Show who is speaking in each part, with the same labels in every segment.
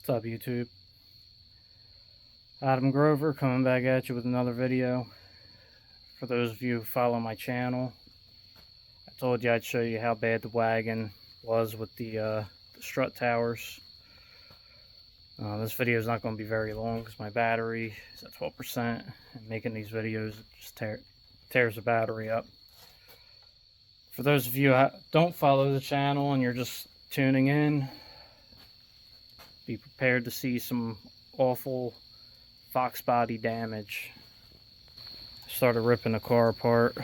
Speaker 1: What's up, YouTube? Adam Grover coming back at you with another video. For those of you who follow my channel, I told you I'd show you how bad the wagon was with the strut towers. This video is not going to be very long because my battery is at 12%, and making these videos just tears the battery up. For those of you who don't follow the channel and you're just tuning in, be prepared to see some awful foxbody damage. I started ripping the car apart.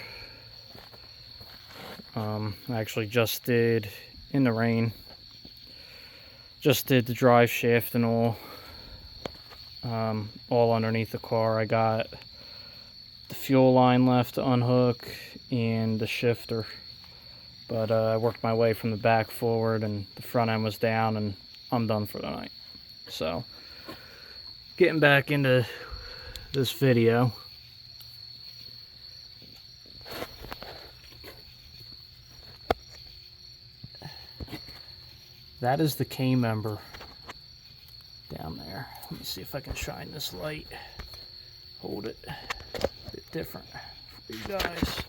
Speaker 1: I actually just did, in the rain, just did the drive shaft and all underneath the car. I got the fuel line left to unhook and the shifter, but I worked my way from the back forward and the front end was down, and I'm done for the night. So, getting back into this video. That is the K-member down there. Let me see if I can shine this light. Hold it a bit different for you guys.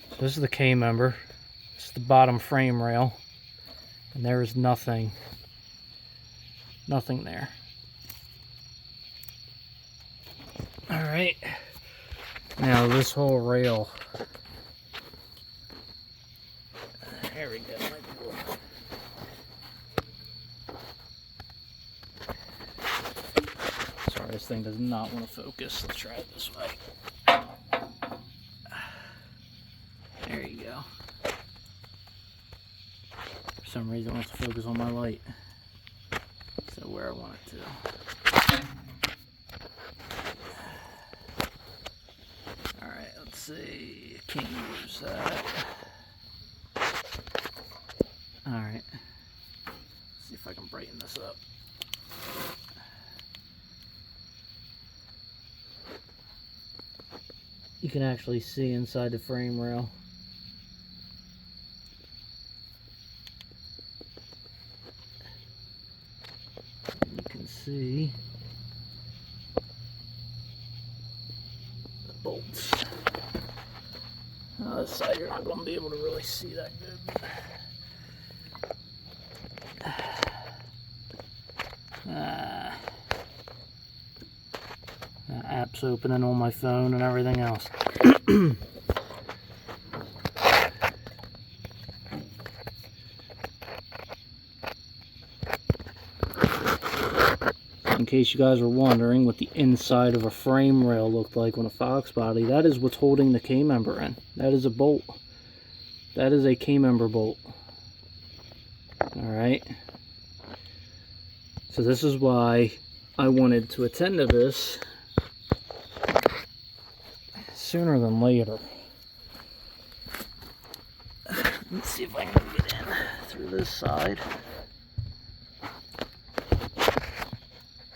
Speaker 1: So this is the K-member. This is the bottom frame rail. And there is nothing there. Alright. Now this whole rail. There we go. Sorry, this thing does not want to focus. Let's try it this way. There you go. For some reason it wants to focus on my light. So where I want it to. Alright, let's see. Can't use that. Alright. Let's see if I can brighten this up. You can actually see inside the frame rail. You can see the bolts. This side you're not going to be able to really see that good. Apps opening on my phone and everything else. In case you guys were wondering what the inside of a frame rail looked like on a fox body, that is what's holding the K-member in. That is a bolt. That is a K-member bolt. Alright. So this is why I wanted to attend to this sooner than later. Let's see if I can get in through this side.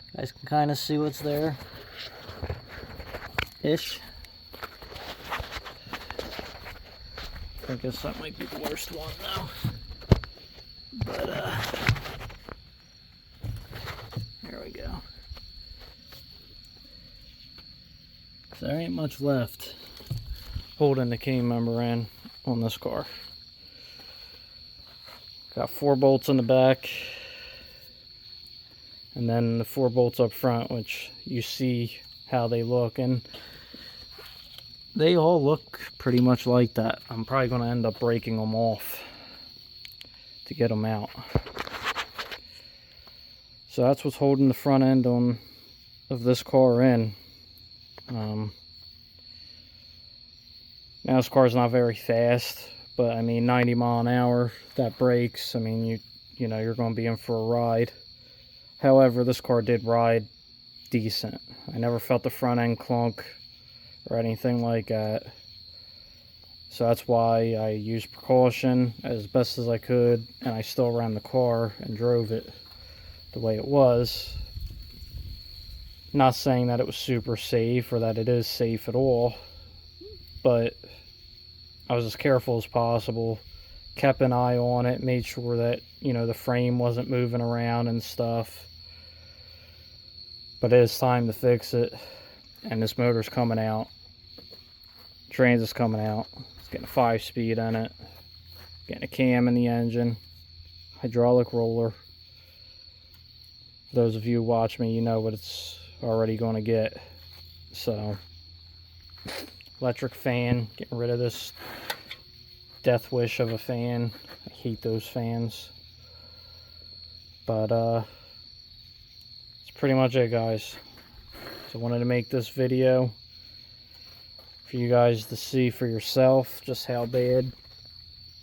Speaker 1: You guys can kind of see what's there. Ish. I guess that might be the worst one though. But there we go. So there ain't much left holding the K-member in on this car. Got 4 bolts in the back, and then the 4 bolts up front, which you see how they look, and they all look pretty much like that. I'm probably going to end up breaking them off to get them out. So that's what's holding the front end of this car in. Now this car's not very fast, but I mean 90 mile an hour, that brakes, I mean you know you're going to be in for a ride. However, this car did ride decent. I never felt the front end clunk or anything like that. So that's why I used precaution as best as I could, and I still ran the car and drove it the way it was. Not saying that it was super safe or that it is safe at all, but I was as careful as possible kept an eye on it, made sure that, you know, the frame wasn't moving around and stuff. But it is time to fix it. And this motor's coming out. Transit's coming out. It's getting a 5-speed in it. Getting a cam in the engine. Hydraulic roller. For those of you who watch me, you know what it's already going to get. So, electric fan. Getting rid of this death wish of a fan. I hate those fans. But, that's pretty much it, guys. So I wanted to make this video for you guys to see for yourself just how bad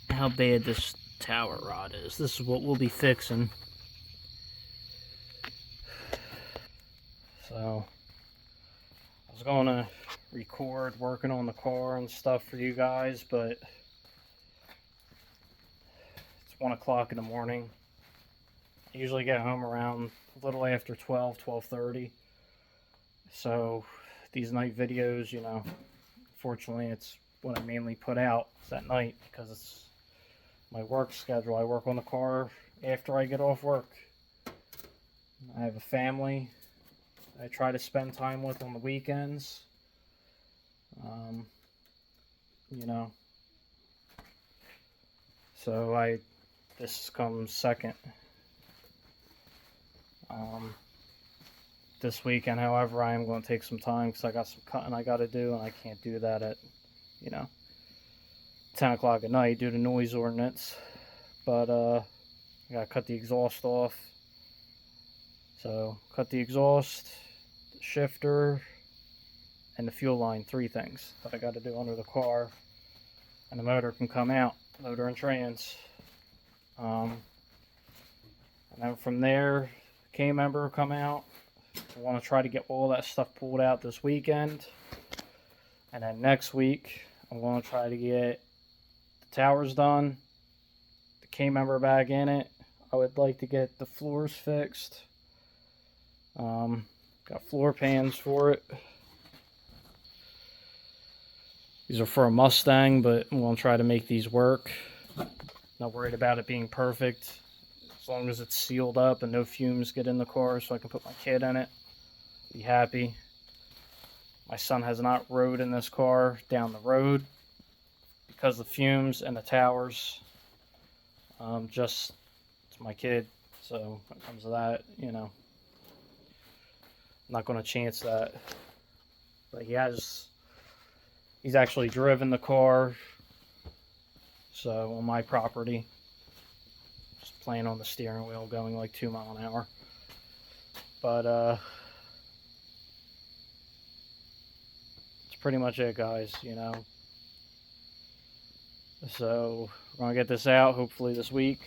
Speaker 1: this tower rod is. This is what we'll be fixing. So I was going to record working on the car and stuff for you guys, but it's 1 o'clock in the morning. I usually get home around a little after 12:30. So these night videos, you know, fortunately it's what I mainly put out is at night because it's my work schedule. I work on the car after I get off work. I have a family I try to spend time with on the weekends. You know, so this comes second. This weekend, however, I am going to take some time because I got some cutting I got to do, and I can't do that at, you know, 10 o'clock at night due to noise ordinance. But I got to cut the exhaust off. So, cut the exhaust, the shifter, and the fuel line. 3 things that I got to do under the car. And the motor can come out, motor and trans. And then from there, the K-member will come out. I want to try to get all that stuff pulled out this weekend. And then next week, I'm going to try to get the towers done, the K-member back in it. I would like to get the floors fixed. Got floor pans for it. These are for a Mustang, but I'm going to try to make these work. Not worried about it being perfect. As long as it's sealed up and no fumes get in the car so I can put my kid in it. Be happy. My son has not rode in this car down the road because of the fumes and the towers. Just it's my kid, so when it comes to that, you know, I'm not going to chance that. But he's actually driven the car, so on my property. Just playing on the steering wheel going like 2 miles an hour. But that's pretty much it, guys, you know. So we're going to get this out hopefully this week.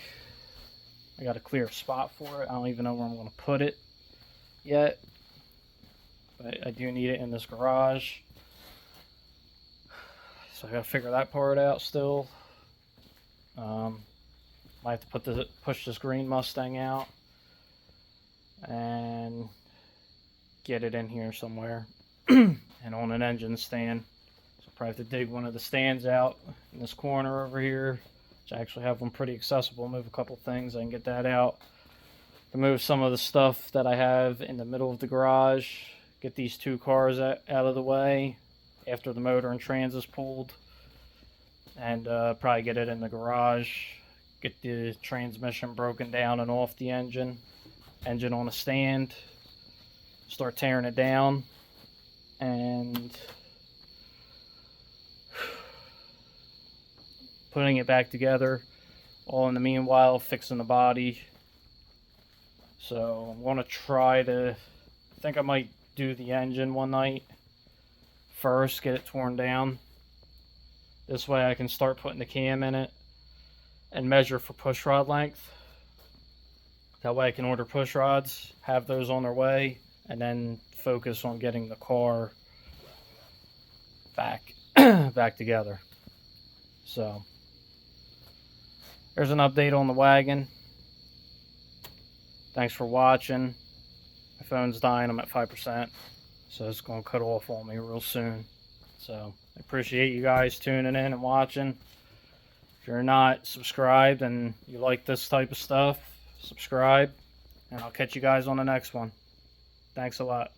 Speaker 1: I got a clear spot for it. I don't even know where I'm going to put it yet. But I do need it in this garage. So I got to figure that part out still. Might have to push this green Mustang out and get it in here somewhere and on an engine stand. So probably have to dig one of the stands out in this corner over here, which I actually have one pretty accessible. Move a couple things, I can get that out. To move some of the stuff that I have in the middle of the garage, get these 2 cars out of the way after the motor and trans is pulled, and probably get it in the garage. Get the transmission broken down and off the engine on a stand, start tearing it down, and putting it back together, all in the meanwhile fixing the body. So I'm going to try to, I think I might do the engine one night first, get it torn down. This way I can start putting the cam in it and measure for push rod length. That way I can order push rods, have those on their way, and then focus on getting the car back together. So there's an update on the wagon. Thanks for watching. My phone's dying, I'm at 5%, so it's going to cut off on me real soon. So I appreciate you guys tuning in and watching. If you're not subscribed and you like this type of stuff, subscribe, and I'll catch you guys on the next one. Thanks a lot.